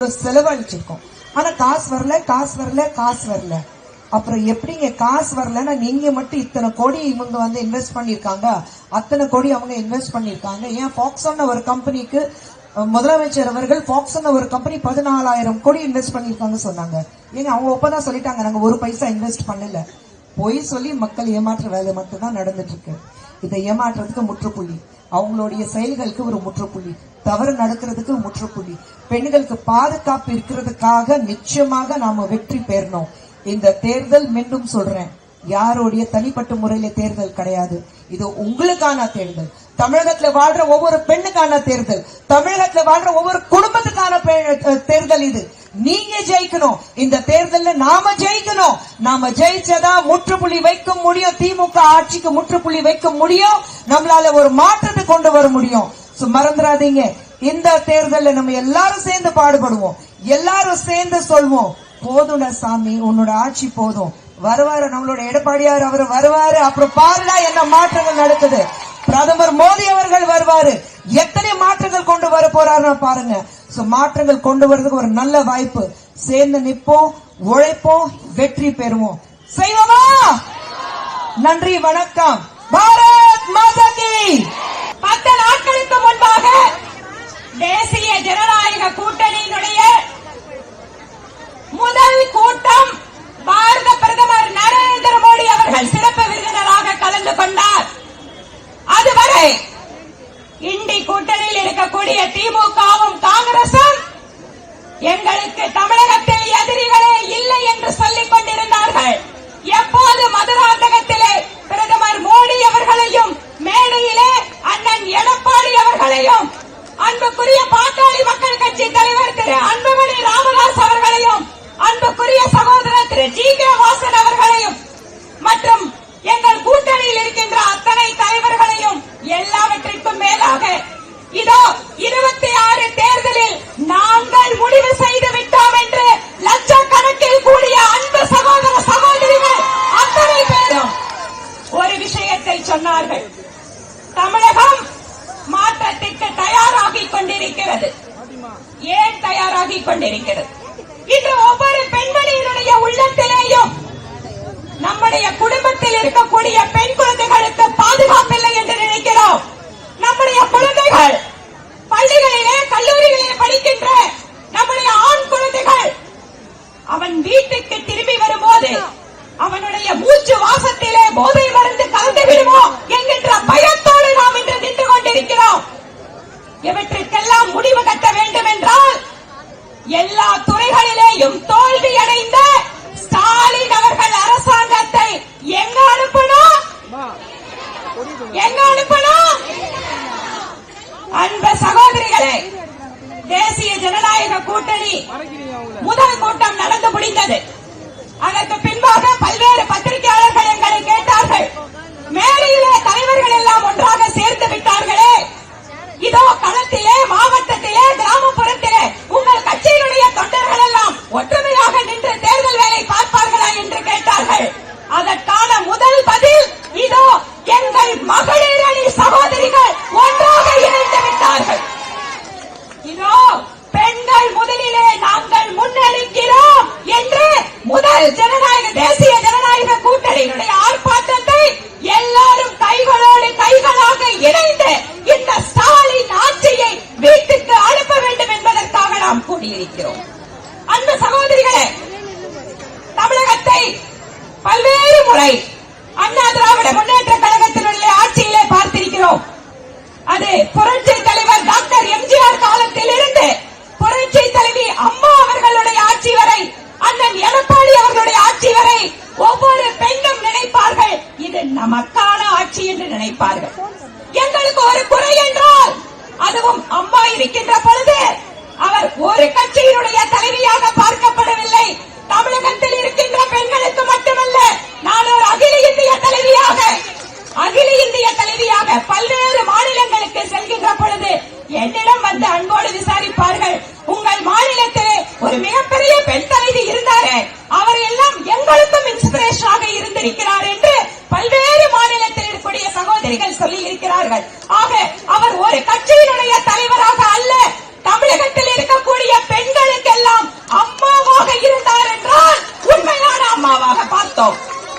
செலவழிச்சிருக்கோம். ஆனா காசு வரல. அப்புறம் எப்படிங்க காசு வரலன்னா நீங்க மட்டும் இத்தனை கோடி இவங்க வந்து இன்வெஸ்ட் பண்ணிருக்காங்க, அத்தனை கோடி அவங்க இன்வெஸ்ட் பண்ணிருக்காங்க. ஏன் ஃபாக்ஸான ஒரு கம்பெனிக்கு முதலமைச்சர் அவர்கள் ஃபாக்ஸான ஒரு கம்பெனி 14,000 கோடி இன்வெஸ்ட் பண்ணிருக்காங்க சொன்னாங்க. ஏங்க அவங்க ஒப்பதான் சொல்லிட்டாங்க, நாங்க ஒரு பைசா இன்வெஸ்ட் பண்ணல. பொய் சொல்லி மக்கள் ஏமாற்ற வேலை மட்டும் தான் நடந்துட்டு இருக்கு. இதை ஏமாற்றுறதுக்கு முற்றுப்புள்ளி, அவங்களுடைய செயல்களுக்கு ஒரு முற்றுப்புள்ளி, தவறு நடக்கிறதுக்கு முற்றுப்புள்ளி, பெண்களுக்கு பாதுகாப்பு இருக்கிறதுக்காக நிச்சயமாக நாம வெற்றி பெறணும். இந்த தேர்தல் மீண்டும் சொல்றேன், யாருடைய தனிப்பட்ட முறையில தேர்தல் கிடையாது. இது உங்களுக்கான தேர்தல், தமிழகத்துல வாழ்ற ஒவ்வொரு பெண்ணுக்கான தேர்தல், தமிழகத்துல வாழ்ற ஒவ்வொரு குடும்பத்துக்கான தேர்தல். இது நீங்க ஜெயிக்கணும். இந்த தேர்தல்ல நாம ஜெயிக்கணும். நாம ஜெயிச்சதா முற்றுப்புள்ளி வைக்க முடியும். திமுக ஆட்சிக்கு முற்றுப்புள்ளி வைக்க முடியும். நம்மளால ஒரு மாற்றத்தை கொண்டு வர முடியும். மறந்துடாதீங்க, இந்த தேர்தல்ல நம்ம எல்லாரும் சேர்ந்து பாடுபடுவோம், எல்லாரும் சேர்ந்து சொல்வோம், போதும்டா சாமி உன்னோட ஆட்சி போதும். வருவாரு நம்மளோட எடப்பாடியார், அவர் வருவாரு. அப்புறம் பாருடா என்ன மாற்றங்கள் நடக்குது. பிரதமர் மோடி அவர்கள் வருவாரு, எத்தனை மாற்றங்கள் கொண்டு வர போறாரு பாருங்க. மாற்றங்கள் கொண்டு வரதுக்கு ஒரு நல்ல வாய்ப்பு. சேர்ந்து நிற்போம், உழைப்போம், வெற்றி பெறுவோம். செய்வோமா? நன்றி, வணக்கம். பாரத் மாதா கி. 10 நாட்களுக்கு முன்பாக தேசிய ஜனநாயக கூட்டணியினுடைய முதல் கூட்டம் பாரத பிரதமர் நரேந்திர மோடி அவர்கள் சிறப்பு விருந்தினராக கலந்து கொண்டார். அதுவரை இண்டி கூட்டணியில் இருக்கக்கூடிய திமுகவும் காங்கிரசும் எங்களுக்கு தமிழகத்தில் எதிரிகளே இல்லை என்று சொல்லிக் கொண்டிருந்தார்கள். எப்போது மதுராந்தகத்திலே பிரதமர் மோடி அவர்களையும் மேடையிலே அண்ணன் எடப்பாடி அவர்களையும் அன்புக்குரிய பாட்டாளி மக்கள் கட்சி தலைவர் திரு அன்புமணி ராமதாஸ் அவர்களையும் அன்புக்குரிய சகோதரர் திரு ஜி.கே. வாசன் அவர்களையும் மற்றும் எங்கள் கூட்டணியில் இருக்கின்ற அத்தனை தலைவர்களையும் எல்லாவற்றிற்கும் மேலாக இதோ 26 தேர்தலில் நாங்கள் முடிவு செய்து விட்டோம் என்று லட்சக்கணக்கில் கூடிய அன்பு சகோதர சகோதரிகள் அத்தனை பேரும் ஒரு விஷயத்தை சொன்னார்கள். தமிழகம் மாற்றத்திற்கு தயாராகிக் கொண்டிருக்கிறது. ஏன் தயாராகிக் கொண்டிருக்கிறது? இன்று ஒவ்வொரு பெண்மணியினுடைய உள்ளத்திலேயும் நம்முடைய குடும்பத்தில் இருக்கக்கூடிய பெண் குழந்தைகளுக்கு பாதுகாப்பில்லை என்று நினைக்கிறோம். நம்முடைய குழந்தைகள் பள்ளிகளிலே கல்லூரிகளிலே படிக்கின்ற நம்முடைய ஆண் குழந்தைகள் அவன் வீட்டுக்கு திரும்பி வரும்போது அவனுடைய மூச்சு வாசத்திலே போதை மருந்து கலந்து விடுமோ என்கின்ற பயத்தோடு நாம் இன்று நின்று கொண்டிருக்கிறோம். இவற்றிற்கெல்லாம் முடிவு கட்ட வேண்டும் என்றால் எல்லா துறைகளிலேயும் தோல்வி அடைந்த ஸ்டாலின் அவர்கள் அரசாங்கத்தை எங்க அனுப்பணும்? அன்பு சகோதரிகளே, தேசிய ஜனநாயக கூட்டணி முதல் கூட்டம் நடந்து முடிந்தது. அதற்கு பின்பாக பல்வேறு பத்திரிகையாளர்கள் எங்களை கேட்டார்கள், மேடையிலே தலைவர்கள் எல்லாம் ஒன்றாக சேர்ந்து விட்டார்களே, இதோ களத்திலே, மாவட்டத்திலே, கிராமப்புறத்திலே உங்கள் கட்சியினுடைய தொண்டர்கள் எல்லாம் ஒற்றுமையாக நின்று தேர்தல் வேலை பார்ப்பார்களா என்று கேட்டார்கள். அதற்கான முதல் பதில் இதோ எங்கள் மகளிர் அணி சகோதரிகள் ஒன்றாக இணைந்து விட்டார்கள். இதோ பெண்கள் முதலிலே நாங்கள் முன்னெடுக்கிறோம் என்று முதல் தேசிய ஜனநாயக கூட்டணியினுடைய ஆர்ப்பாட்டத்தை எல்லாரும் கைகளோடு கைகளாக இணைந்து இந்த ஸ்டாலின் ஆட்சியை வீட்டுக்கு அனுப்ப வேண்டும் என்பதற்காக நாம் கூடியிருக்கிறோம். அன்பு சகோதரிகளே, தமிழகத்தை பல்வேறு முறை அண்ணா திராவிட முன்னேற்ற கழகத்தினுடைய ஆட்சியிலே பார்த்திருக்கிறோம். அது புரட்சி தலைவர் டாக்டர் எம்ஜிஆர் காலத்தில் இருந்து புரட்சி தலைவி அம்மா அவர்களுடைய ஆட்சி வரை, அண்ணன் எடப்பாடி அவர்களுடைய ஆட்சி வரை ஒவ்வொரு பெண்ணும் நினைப்பார்கள், இது நமக்கான ஆட்சி என்று நினைப்பார்கள். எங்களுக்கு ஒரு குறை என்றால் அதுவும் அம்மா இருக்கின்ற பொழுது அவர் ஒரு கட்சியினுடைய தலைவியாக பார்க்கப்படவில்லை. தமிழகத்தில் இருக்கின்ற பெண்களுக்கு மட்டுமல்ல, நான் ஒரு அகில இந்திய தலைவியாக பல்வேறு மாநிலங்களுக்கு செல்கின்ற பொழுது என்னிடம் வந்து அன்போடு விசாரிப்பார்கள், உங்கள் மாநிலத்திலே ஒரு மிகப்பெரிய பெண் தலைவி இருந்தாரே, அவர் எல்லாம் எங்களுக்கும் இன்ஸ்பிரேஷனாக இருந்திருக்கிறார் என்று பல்வேறு மாநிலத்தில் இருக்கக்கூடிய சகோதரிகள் சொல்லி இருக்கிறார்கள். ஆக அவர் ஒரு கட்சியினுடைய தலைவராக அல்ல, தமிழகத்தில் இருக்கக்கூடிய பெண்களுக்கு அம்மாவாக பார்த்தோம்.